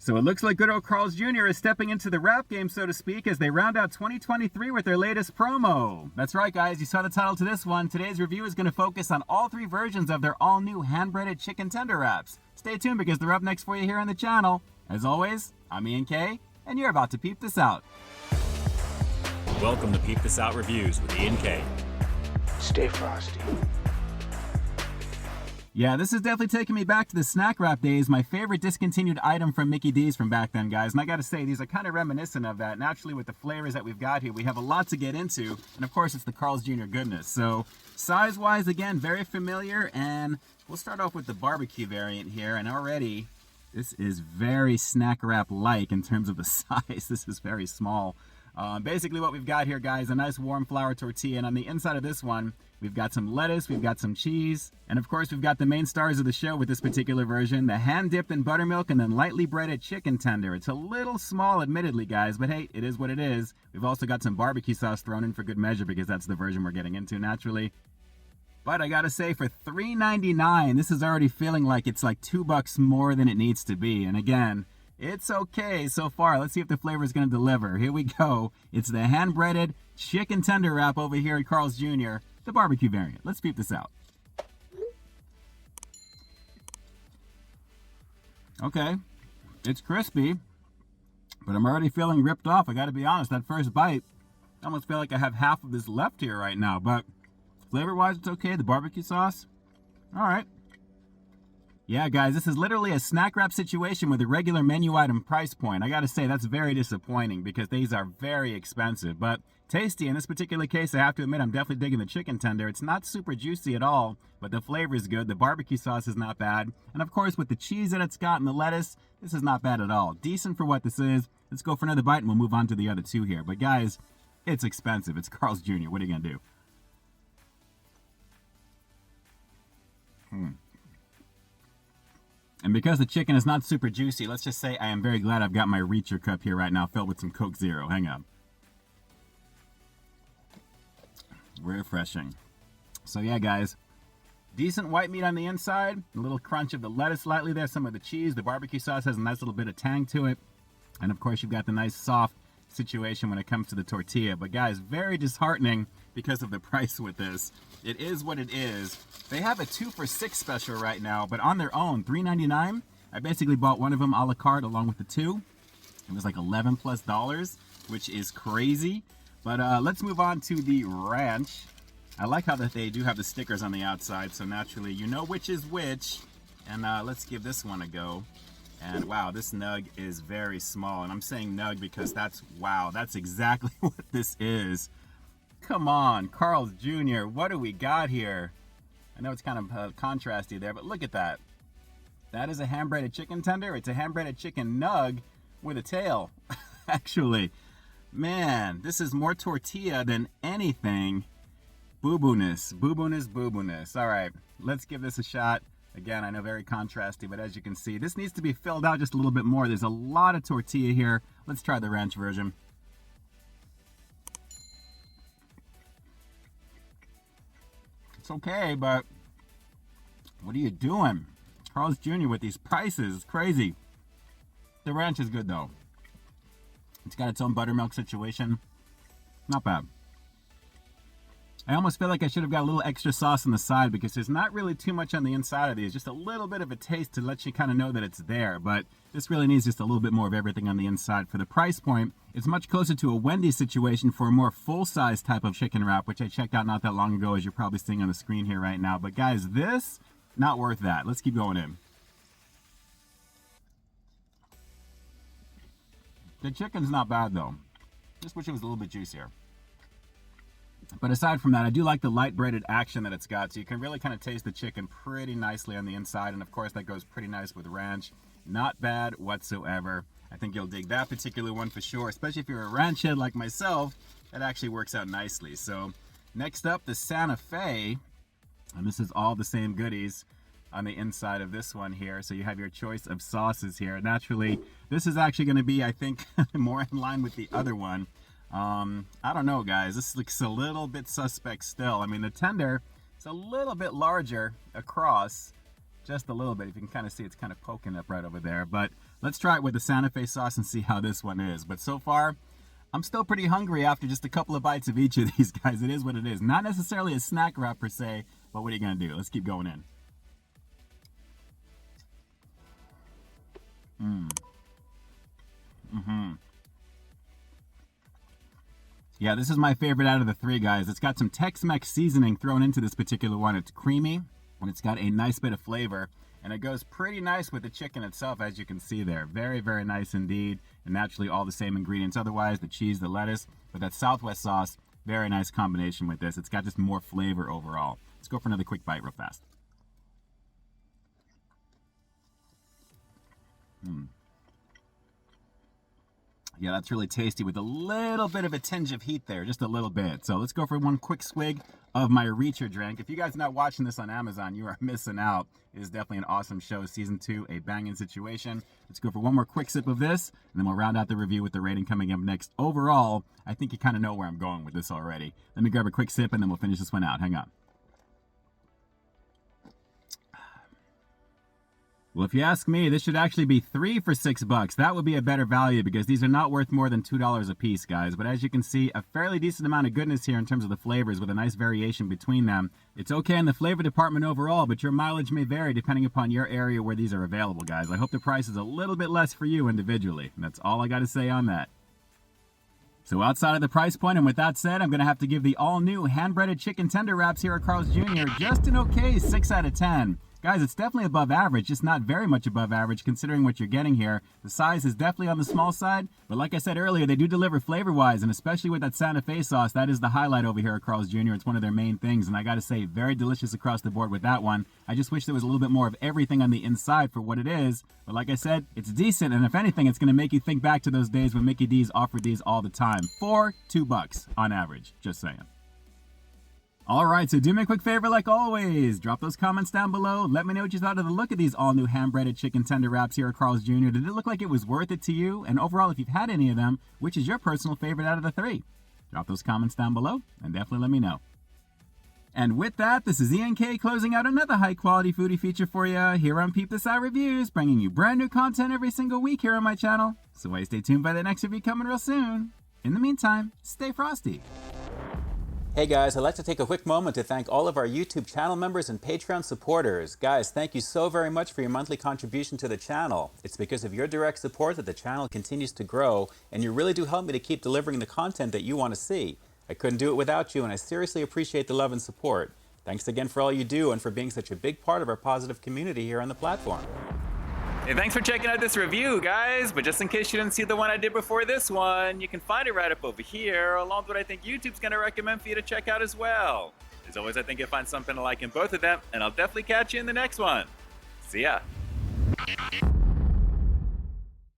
So it looks like good old Carl's Jr. is stepping into the wrap game, so to speak, as they round out 2023 with their latest promo. That's right, guys. You saw the title to this one. Today's review is going to focus on all three versions of their all-new hand-breaded chicken tender wraps. Stay tuned because they're up next for you here on the channel. As always, I'm Ian K, and you're about to peep this out. Welcome to Peep This Out Reviews with Ian K. Stay frosty. Yeah, this is definitely taking me back to the snack wrap days, my favorite discontinued item from Mickey D's from back then, guys. And I gotta say, these are kind of reminiscent of that. Naturally, with the flavors that we've got here, we have a lot to get into. And of course, it's the Carl's Jr. goodness. So, size-wise, again, very familiar. And we'll start off with the barbecue variant here. And already, this is very snack wrap-like in terms of the size. This is very small. Basically what we've got here, guys, a nice warm flour tortilla, and on the inside of this one, we've got some lettuce, we've got some cheese, and of course we've got the main stars of the show with this particular version, the hand-dipped in buttermilk and then lightly breaded chicken tender. It's a little small, admittedly, guys, but hey, it is what it is. We've also got some barbecue sauce thrown in for good measure because that's the version we're getting into, naturally. But I gotta say, for $3.99, this is already feeling like it's like $2 more than it needs to be, and again, it's okay so far. Let's see if the flavor is going to deliver. Here we go. It's the hand-breaded chicken tender wrap over here at Carl's Jr., the barbecue variant. Let's peep this out. Okay, it's crispy, but I'm already feeling ripped off. I got to be honest, that first bite, I almost feel like I have half of this left here right now, but flavor-wise, it's okay. The barbecue sauce, all right. Yeah, guys, this is literally a snack wrap situation with a regular menu item price point. I gotta say, that's very disappointing because these are very expensive, but tasty. In this particular case, I have to admit, I'm definitely digging the chicken tender. It's not super juicy at all, but the flavor is good. The barbecue sauce is not bad. And of course, with the cheese that it's got and the lettuce, this is not bad at all. Decent for what this is. Let's go for another bite and we'll move on to the other two here. But guys, it's expensive. It's Carl's Jr. What are you gonna do? And because the chicken is not super juicy, let's just say I am very glad I've got my Reacher cup here right now filled with some Coke Zero. Hang on. Refreshing. So yeah, guys, decent white meat on the inside, a little crunch of the lettuce slightly there, some of the cheese, the barbecue sauce has a nice little bit of tang to it. And of course, you've got the nice soft situation when it comes to the tortilla. But guys, very disheartening because of the price with this. It is what it is. They have a 2 for $6 special right now, but on their own, $3.99. I basically bought one of them a la carte along with the two. It was like $11+, which is crazy. But let's move on to the ranch. I like how that they do have the stickers on the outside, so naturally you know which is which. And let's give this one a go. And wow, this nug is very small. And I'm saying nug because wow, that's exactly what this is. Come on, Carl's Jr., what do we got here? I know it's kind of contrasty there, but look at that. That is a hand-breaded chicken tender. It's a hand-breaded chicken nug with a tail, actually. Man, this is more tortilla than anything. Boo-boo-ness, boo-boo-ness, boo-boo-ness. All right, let's give this a shot. Again, I know very contrasty, but as you can see, this needs to be filled out just a little bit more. There's a lot of tortilla here. Let's try the ranch version. It's okay, but what are you doing? Carl's Jr. with these prices, it's crazy. The ranch is good though. It's got its own buttermilk situation. Not bad. I almost feel like I should have got a little extra sauce on the side because there's not really too much on the inside of these. Just a little bit of a taste to let you kind of know that it's there. But this really needs just a little bit more of everything on the inside. For the price point, it's much closer to a Wendy's situation for a more full-size type of chicken wrap, which I checked out not that long ago, as you're probably seeing on the screen here right now. But guys, this, not worth that. Let's keep going in. The chicken's not bad though. Just wish it was a little bit juicier. But aside from that, I do like the light breaded action that it's got. So you can really kind of taste the chicken pretty nicely on the inside. And of course, that goes pretty nice with ranch. Not bad whatsoever. I think you'll dig that particular one for sure. Especially if you're a ranch head like myself, that actually works out nicely. So next up, the Santa Fe. And this is all the same goodies on the inside of this one here. So you have your choice of sauces here. Naturally, this is actually going to be, I think, more in line with the other one. I don't know, guys. This looks a little bit suspect still. I mean, the tender is a little bit larger across, just a little bit. If you can kind of see, it's kind of poking up right over there. But Let's try it with the Santa Fe sauce and see how this one is. But so far, I'm still pretty hungry after just a couple of bites of each of these guys. It is what it is. Not necessarily a snack wrap per se, but what are you going to do? Let's keep going in. Yeah, this is my favorite out of the three, guys. It's got some Tex-Mex seasoning thrown into this particular one. It's creamy, and it's got a nice bit of flavor. And it goes pretty nice with the chicken itself, as you can see there. Very, very nice indeed. And naturally, all the same ingredients otherwise, the cheese, the lettuce. But that Southwest sauce, very nice combination with this. It's got just more flavor overall. Let's go for another quick bite real fast. Yeah, that's really tasty with a little bit of a tinge of heat there, just a little bit. So let's go for one quick swig of my Reacher drink. If you guys are not watching this on Amazon, you are missing out. It is definitely an awesome show. Season 2, a banging situation. Let's go for one more quick sip of this, and then we'll round out the review with the rating coming up next. Overall, I think you kind of know where I'm going with this already. Let me grab a quick sip, and then we'll finish this one out. Hang on. Well, if you ask me, this should actually be 3 for $6. That would be a better value because these are not worth more than $2 a piece, guys. But as you can see, a fairly decent amount of goodness here in terms of the flavors with a nice variation between them. It's okay in the flavor department overall, but your mileage may vary depending upon your area where these are available, guys. I hope the price is a little bit less for you individually. And that's all I got to say on that. So outside of the price point, and with that said, I'm going to have to give the all-new hand-breaded chicken tender wraps here at Carl's Jr. just an okay 6 out of 10. Guys, it's definitely above average, just not very much above average considering what you're getting here. The size is definitely on the small side, but like I said earlier, they do deliver flavor-wise, and especially with that Santa Fe sauce, that is the highlight over here at Carl's Jr. It's one of their main things, and I gotta say, very delicious across the board with that one. I just wish there was a little bit more of everything on the inside for what it is, but like I said, it's decent, and if anything, it's gonna make you think back to those days when Mickey D's offered these all the time. For $2 on average, just saying. Alright, so do me a quick favor like always. Drop those comments down below. Let me know what you thought of the look of these all-new hand-breaded chicken tender wraps here at Carl's Jr. Did it look like it was worth it to you? And overall, if you've had any of them, which is your personal favorite out of the 3? Drop those comments down below and definitely let me know. And with that, this is ENK closing out another high-quality foodie feature for you here on Peep This Out Reviews, bringing you brand new content every single week here on my channel. So why stay tuned for the next review coming real soon. In the meantime, stay frosty. Hey guys, I'd like to take a quick moment to thank all of our YouTube channel members and Patreon supporters. Guys, thank you so very much for your monthly contribution to the channel. It's because of your direct support that the channel continues to grow, and you really do help me to keep delivering the content that you want to see. I couldn't do it without you, and I seriously appreciate the love and support. Thanks again for all you do and for being such a big part of our positive community here on the platform. Hey, thanks for checking out this review, guys. But just in case you didn't see the one I did before this one, you can find it right up over here, along with what I think YouTube's going to recommend for you to check out as well. As always, I think you'll find something to like in both of them, and I'll definitely catch you in the next one. See ya.